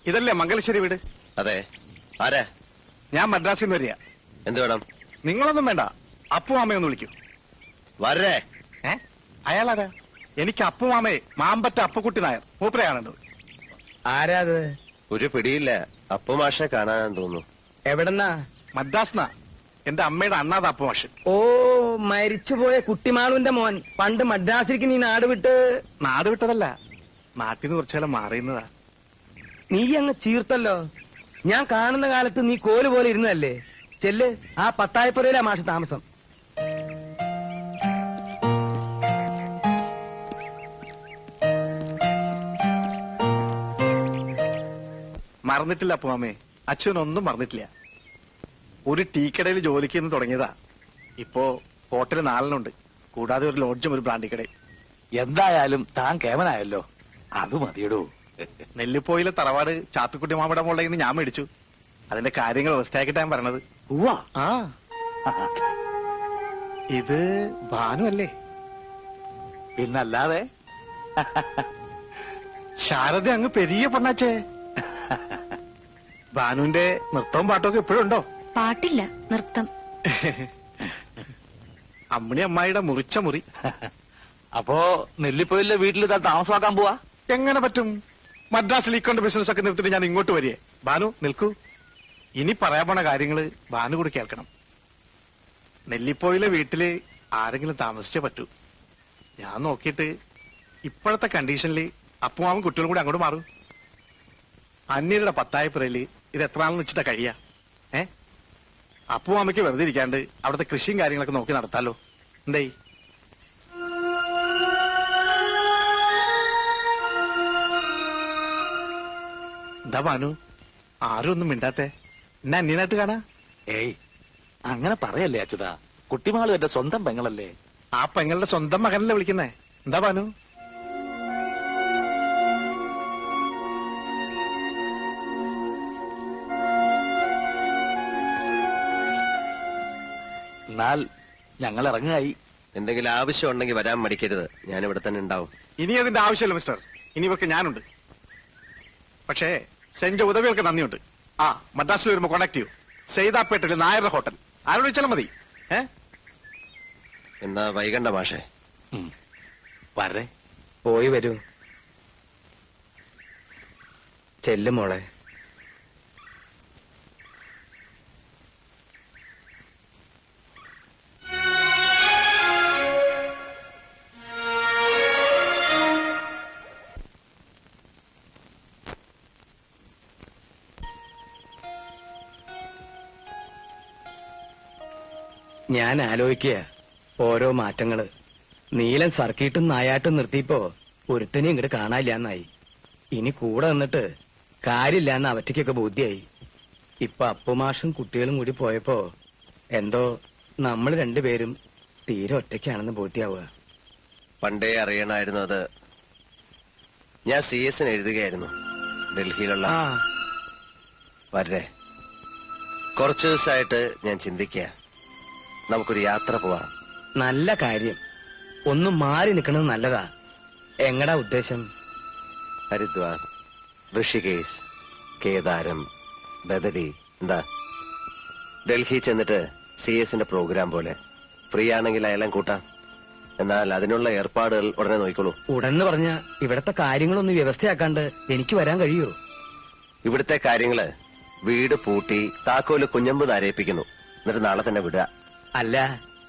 ഇതല്ലേ മംഗലശ്ശേരി വീട്? അതെ. ആരാ? ഞാൻ മദ്രാസിൽ നിന്ന് വരിക. എന്ത് വേണം? നിങ്ങളൊന്നും വേണ്ട, അപ്പു മാമയൊന്ന് വിളിക്കൂ. വരേ. അയാളാരാ? എനിക്ക് അപ്പു മാമയെ മാമ്പറ്റ അപ്പുക്കുട്ടി നായർ മൂപ്പരയാണുള്ളത്. ആരാ അത്? ഒരു പിടിയില്ല. അപ്പു മാഷെ കാണാനെന്ന് തോന്നുന്നു. എവിടെന്നാ? മദ്രാസ്നാ. എന്റെ അമ്മയുടെ അണ്ണാത അപ്പു മാഷ്. ഓ, മരിച്ചുപോയ കുട്ടിമാളുവിന്റെ മോൻ. പണ്ട് മദ്രാസിലേക്ക് നീ നാട് വിട്ട്? നാട് വിട്ടതല്ല, നാട്ടിൽ നിന്ന് കുറച്ചുകാലം മാറിയുന്നതാ. നീ അങ്ങ് ചീർത്തല്ലോ. ഞാൻ കാണുന്ന കാലത്ത് നീ കോല് പോലെ ഇരുന്നതല്ലേ. ചെല്ല്, ആ പത്തായപ്പുരയിലാ മാഷ് താമസം. മറന്നിട്ടില്ല അപ്പു മാമേ, അച്ഛനൊന്നും മറന്നിട്ടില്ല. ഒരു ടീക്കടയിൽ ജോലിക്ക് നിന്ന് തുടങ്ങിയതാ. ഇപ്പോ ഹോട്ടൽ 4 കൂടാതെ ഒരു ലോഡ്ജും ഒരു ബ്രാൻഡി കടയും. എന്തായാലും താൻ കേവനായല്ലോ, അത് മതിയിടൂ. നെല്ലിപ്പോയിലെ തറവാട് ചാത്തുക്കുട്ടി മാമയുടെ മുകളിൽ നിന്ന് ഞാൻ മേടിച്ചു. അതിന്റെ കാര്യങ്ങൾ വ്യവസ്ഥയാക്കിട്ടാ ഞാൻ പറഞ്ഞത്. ആ, ഇത് ഭാനു അല്ലേ? പിന്നല്ലാതെ. ശാരദ അങ്ങ് പെരിയ പൊണ്ണാച്ചേ. ഭാനുവിന്റെ നൃത്തവും പാട്ടൊക്കെ ഇപ്പോഴും ഉണ്ടോ? പാട്ടില്ല, നൃത്തം. അമ്മണി അമ്മായിയുടെ മുറിച്ച മുറി. അപ്പോ നെല്ലിപ്പോയിലെ വീട്ടിൽ താൻ താമസമാക്കാൻ പോവാ? എങ്ങനെ പറ്റും? മദ്രാസിൽ ഇക്കൊണ്ട് ബിസിനസ് ഒക്കെ നിർത്തിട്ട് ഞാൻ ഇങ്ങോട്ട് വരികയെ. ഭാനു നിൽക്കൂ. ഇനി പറയാൻ പോണ കാര്യങ്ങള് ഭാനു കൂടി കേൾക്കണം. നെല്ലിപ്പോയിലെ വീട്ടില് ആരെങ്കിലും താമസിച്ചേ പറ്റൂ. ഞാൻ നോക്കിയിട്ട് ഇപ്പോഴത്തെ കണ്ടീഷനിൽ അപ്പുമാവും കുട്ടികളും കൂടി അങ്ങോട്ട് മാറും. അന്യരുടെ പത്തായപ്പുരയില് ഇത് എത്ര നാളെന്ന് വെച്ചിട്ടാ കഴിയാ? അപ്പുമാമയ്ക്ക് വെറുതെ ഇരിക്കാണ്ട് അവിടുത്തെ കൃഷിയും കാര്യങ്ങളൊക്കെ നോക്കി നടത്താലോ. എന്തേ? എന്താ ഭാനു, ആരും ഒന്നും മിണ്ടാത്തെ? എന്നെ അന്യനായിട്ട് കാണാ? ഏയ്, അങ്ങനെ പറയല്ലേ അച്യുത. കുട്ടിമാളും എന്റെ സ്വന്തം പെങ്ങളല്ലേ. ആ പെങ്ങളുടെ സ്വന്തം മകനല്ലേ വിളിക്കുന്നേ. എന്താ ഭാനു? എന്നാൽ ഞങ്ങൾ ഇറങ്ങായി. എന്തെങ്കിലും ആവശ്യം ഉണ്ടെങ്കിൽ വരാൻ മടിക്കരുത്. ഞാനിവിടെ തന്നെ ഉണ്ടാവും. ഇനി അതിന്റെ ആവശ്യമില്ല മിസ്റ്റർ. ഇനി ഇവർക്ക് ഞാനുണ്ട്. പക്ഷേ സെന്റ് ഉദവികൾക്ക് നന്ദിയുണ്ട്. ആ, മദ്രാസിൽ വരുമ്പോ കോണ്ടാക്ട് ചെയ്യൂ. സെയ്താപ്പേട്ടിൽ നായരുടെ ഹോട്ടൽ. ആരോട് ചോദിച്ചാലും മതി. എന്നാ വൈകണ്ട മാഷേ. വരേ. പോയി വരൂ. ചെല്ലു മോളെ. ഞാൻ ആലോചിക്കുക ഓരോ മാറ്റങ്ങള്. നീലൻ സർക്കിട്ടും നായാട്ടും നിർത്തിയപ്പോ ഒരുത്തനെ ഇങ്ങോട്ട് കാണാനില്ലാന്നായി. ഇനി കൂടെ നിന്നിട്ട് കാര്യമില്ലാന്ന് അവറ്റയ്ക്കൊക്കെ ബോധ്യായി. ഇപ്പൊ അപ്പുമാഷും കുട്ടികളും കൂടി പോയപ്പോ എന്തോ നമ്മൾ രണ്ടുപേരും തീരെ ഒറ്റയ്ക്കാണെന്ന് ബോധ്യാവുക. പണ്ടേ അറിയണമായിരുന്നു അത്. ഞാൻ CS എഴുതുകയായിരുന്നു ഡൽഹിയിലുള്ള. വരേ. കുറച്ചു ദിവസമായിട്ട് ഞാൻ ചിന്തിക്കുക, നമുക്കൊരു യാത്ര പോവാം. നല്ല കാര്യം. ഒന്ന് മാറി നിൽക്കണത് നല്ലതാ. എങ്ങടാ ഉദ്ദേശം? ഹരിദ്വാർ, ഋഷികേശ്, കേദാരം, ബദരി. എന്താ? ഡൽഹി ചെന്നിട്ട് CS പ്രോഗ്രാം പോലെ ഫ്രീ ആണെങ്കിൽ അയാളെ കൂട്ടാം. എന്നാൽ അതിനുള്ള ഏർപ്പാടുകൾ ഉടനെ നോക്കിക്കോളൂ. ഉടനെ പറഞ്ഞ ഇവിടത്തെ കാര്യങ്ങളൊന്ന് വ്യവസ്ഥയാക്കാണ്ട് എനിക്ക് വരാൻ കഴിയോ? ഇവിടുത്തെ കാര്യങ്ങള് വീട് പൂട്ടി താക്കോല് കുഞ്ഞമ്പ് നരയിപ്പിക്കുന്നു. എന്നിട്ട് നാളെ തന്നെ വിടുക. അല്ല,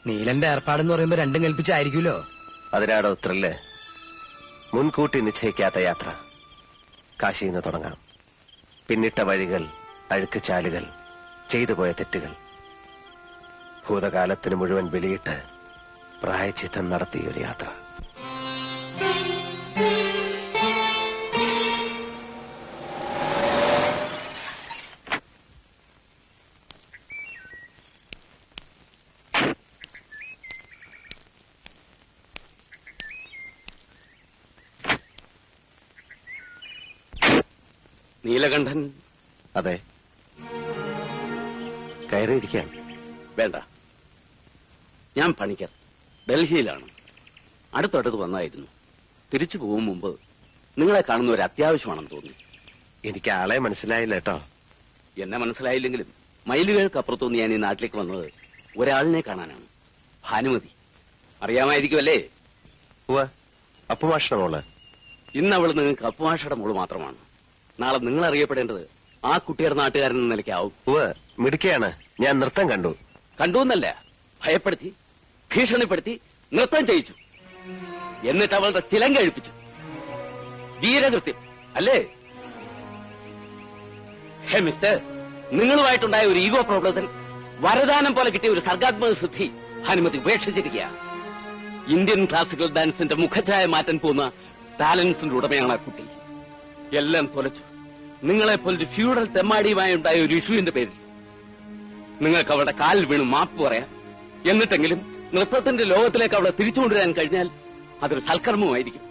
നീലന്റെ ഏർപ്പാടെന്ന് പറയുമ്പോ രണ്ടും കൽപ്പിച്ചായിരിക്കുമല്ലോ. അതിനാടോ ത്രില്ല്. മുൻകൂട്ടി നിശ്ചയിക്കാത്ത യാത്ര. കാശിയിൽ നിന്ന് തുടങ്ങാം. പിന്നിട്ട വഴികൾ, അഴുക്ക് ചാലുകൾ, ചെയ്തുപോയ തെറ്റുകൾ, ഭൂതകാലത്തിന് മുഴുവൻ ബലിയിട്ട് പ്രായച്ചിത്തം നടത്തിയ ഒരു യാത്ര. നീലകണ്ഠൻ? അതെ, കയറിയിരിക്കാം. വേണ്ട, ഞാൻ പണിക്കർ, ഡൽഹിയിലാണ്. അടുത്തടുത്ത് വന്നായിരുന്നു. തിരിച്ചു പോകും മുമ്പ് നിങ്ങളെ കാണുന്ന ഒരു അത്യാവശ്യമാണെന്ന് തോന്നി. എനിക്ക് ആളെ മനസ്സിലായില്ല കേട്ടോ. എന്നെ മനസ്സിലായില്ലെങ്കിലും മൈലുകൾക്ക് അപ്പുറത്തുനിന്ന് ഞാൻ ഈ നാട്ടിലേക്ക് വന്നത് ഒരാളിനെ കാണാനാണ്. ഭാനുമതി അറിയാമായിരിക്കുമല്ലേ? ഉവ്വ്, അപ്പുമാഷ്ട മോള്. ഇന്ന് അവൾ നിങ്ങൾക്ക് അപ്പുമാഷയുടെ മോള് മാത്രമാണ്. നാളെ നിങ്ങൾ അറിയപ്പെടേണ്ടത് ആ കുട്ടിയുടെ നാട്ടുകാരൻ എന്ന നിലയ്ക്കാവും. ഉവ്വ്, മിടുക്കിയാണ്. ഞാൻ നൃത്തം കണ്ടു. കണ്ടുവെന്നല്ല, ഭയപ്പെടുത്തി, ഭീഷണിപ്പെടുത്തി നൃത്തം ചെയ്യിച്ചു. എന്നിട്ട് അവളുടെ ചിലങ്ക കഴിപ്പിച്ചു. വീരനൃത്യം അല്ലേ? ഹേ മിസ്റ്റർ, നിങ്ങളുമായിട്ടുണ്ടായ ഒരു ഈഗോ പ്രോബ്ലത്തിൽ വരദാനം പോലെ കിട്ടിയ ഒരു സർഗാത്മക സിദ്ധി ഭാനുമതി ഉപേക്ഷിച്ചിരിക്കുക. ഇന്ത്യൻ ക്ലാസിക്കൽ ഡാൻസിന്റെ മുഖഛായ മാറ്റാൻ പോകുന്ന ടാലൻസിന്റെ ഉടമയാണ് ആ കുട്ടി. എല്ലാം തൊലച്ചു. നിങ്ങളെപ്പോലൊരു ഫ്യൂഡൽ തെമ്മാടിയുമായി ഉണ്ടായ ഒരു ഇഷ്യൂവിന്റെ പേരിൽ നിങ്ങൾക്ക് അവളുടെ കാലിൽ വീണ് മാപ്പ് പറയാം. എന്നിട്ടെങ്കിലും നൃത്തത്തിന്റെ ലോകത്തിലേക്ക് അവളെ തിരിച്ചുകൊണ്ടുവരാൻ കഴിഞ്ഞാൽ അതൊരു സൽക്കർമ്മമായിരിക്കും,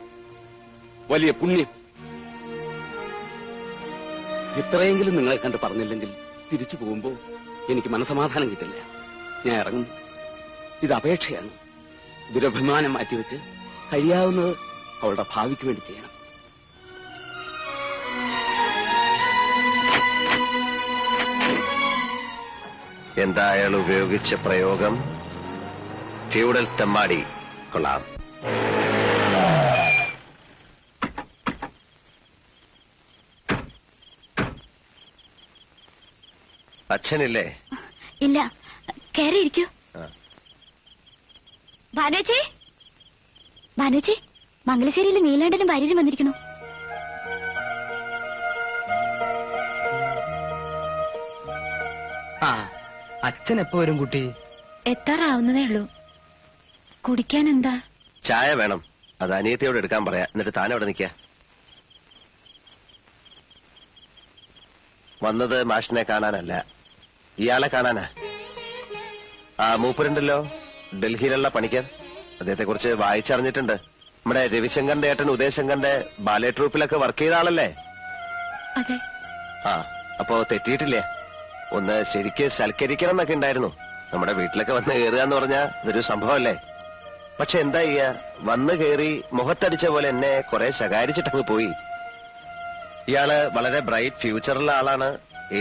വലിയ പുണ്യം. ഇത്രയെങ്കിലും നിങ്ങളെ കണ്ട് പറഞ്ഞില്ലെങ്കിൽ തിരിച്ചു പോകുമ്പോ എനിക്ക് മനസമാധാനം കിട്ടില്ല. ഞാൻ ഇറങ്ങും. ഇത് അപേക്ഷയാണ്. ദുരഭിമാനം മാറ്റിവെച്ച് കഴിയാവുന്നത് അവളുടെ ഭാവിക്ക് വേണ്ടി ചെയ്യണം. എന്താ അയാൾ ഉപയോഗിച്ച പ്രയോഗം? ഫ്യൂഡൽ തെമ്മാടി. കൊള്ളാം. അച്ഛനില്ലേ? ഇല്ല, കയറിയിരിക്കൂ. ആ. ഭാനുച്ചി, ഭാനുച്ചി, മംഗലശ്ശേരിയിൽ നീലാണ്ടനും ഭാര്യരും വന്നിരിക്കണു. ആ, അച്ഛൻ എപ്പോ വരും കുട്ടി? എത്താറാവുന്നതേ ഉള്ളൂ. കുടിക്കാൻ എന്താ? ചായ വേണം. അത് അനിയത്തിയോട് എടുക്കാൻ പറയാ. എന്നിട്ട് താൻ അവിടെ നിൽക്ക. വന്നത് മാഷിനെ കാണാനല്ല, ഇയാളെ കാണാനാ. ആ മൂപ്പരുണ്ടല്ലോ, ഡൽഹിയിലുള്ള പണിക്കർ. അദ്ദേഹത്തെ കുറിച്ച് വായിച്ചറിഞ്ഞിട്ടുണ്ട്. നമ്മുടെ രവിശങ്കറിന്റെ ഏട്ടൻ ഉദയശങ്കറിന്റെ ബാലെ ട്രൂപ്പിലൊക്കെ വർക്ക് ചെയ്ത ആളല്ലേ? അതെ. ആ, അപ്പോ തെറ്റിയിട്ടില്ലേ? ഒന്ന് ശരിക്ക് സൽക്കരിക്കണം എന്നൊക്കെ ഉണ്ടായിരുന്നു. നമ്മുടെ വീട്ടിലൊക്കെ വന്ന് കയറുക എന്ന് പറഞ്ഞാ ഇതൊരു സംഭവമല്ലേ? പക്ഷെ എന്താ ചെയ്യാ, വന്ന് കയറി മുഖത്തടിച്ച പോലെ എന്നെ കുറെ ശകാരിച്ചിട്ടങ്ങ് പോയി. ഇയാള് വളരെ ബ്രൈറ്റ് ഫ്യൂച്ചറുള്ള ആളാണ്,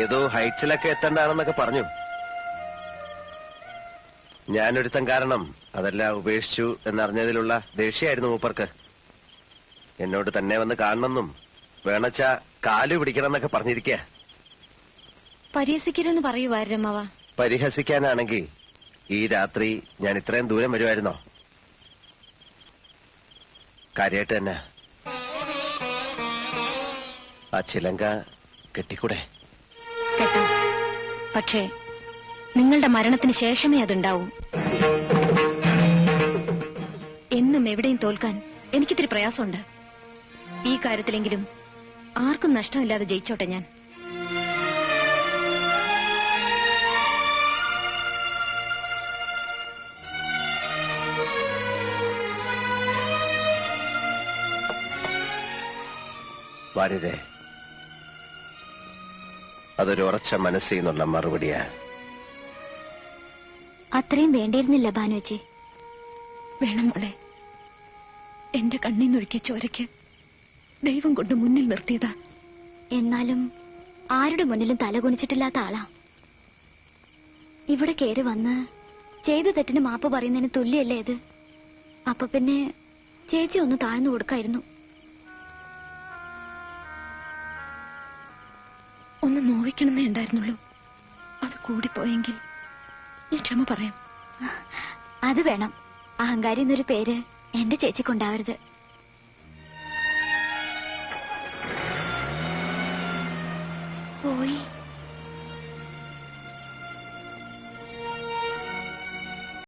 ഏതോ ഹൈറ്റ്സിലൊക്കെ എത്തേണ്ടതാണെന്നൊക്കെ പറഞ്ഞു. ഞാനൊരുത്തം കാരണം അതെല്ലാം ഉപേക്ഷിച്ചു എന്നറിഞ്ഞതിലുള്ള ദേഷ്യമായിരുന്നു മൂപ്പർക്ക്. എന്നോട് തന്നെ വന്ന് കാണണമെന്നും വേണച്ച കാലു പിടിക്കണം എന്നൊക്കെ പറഞ്ഞിരിക്കുക. പരിഹസിക്കരുന്ന് പറയുവാരമ്മവ. പരിഹസിക്കാനാണെങ്കിൽ ഈ രാത്രി ഞാൻ ഇത്രയും ദൂരം വരുമായിരുന്നോ? കാര്യമായിട്ട് തന്നെ ആ ചിലങ്ക കെട്ടിക്കൂടെ? കേട്ടോ, പക്ഷേ നിങ്ങളുടെ മരണത്തിന് ശേഷമേ അതുണ്ടാവൂ. എന്നും എവിടെയും തോൽക്കാൻ എനിക്കിത്തിരി പ്രയാസമുണ്ട്. ഈ കാര്യത്തിലെങ്കിലും ആർക്കും നഷ്ടമില്ലാതെ ജയിച്ചോട്ടെ ഞാൻ. വാര്യരെ, അതൊരു ഉറച്ച മനസ്സിൽ നിന്നുള്ള മറുപടിയാ. അത്രയും വേണ്ടിയിരുന്നില്ല ഭാനുവച്ചി. വേണം മോളെ. എന്റെ കണ്ണീന്നൊഴുക്കിയ ചോരയ്ക്ക് ദൈവം കൊണ്ട് മുന്നിൽ നിർത്തിയതാ. എന്നാലും ആരുടെ മുന്നിലും തലകുനിച്ചിട്ടില്ലാത്ത ആളാ. ഇവിടെ കയറി വന്ന് ചെയ്ത തെറ്റിന് മാപ്പ് പറയുന്നതിന് തുല്യല്ലേ ഇത്? അപ്പൊ പിന്നെ ചേച്ചി ഒന്ന് താഴ്ന്നു കൊടുക്കായിരുന്നു. ഒന്ന് നോവിക്കണമെന്നേ ഉണ്ടായിരുന്നുള്ളൂ. അത് കൂടിപ്പോയെങ്കിൽ ഞാൻ ക്ഷമ പറയാം. അത് വേണം. അഹങ്കാരി എന്നൊരു പേര് എന്റെ ചേച്ചിക്കുണ്ടാവരുത്. പോയി.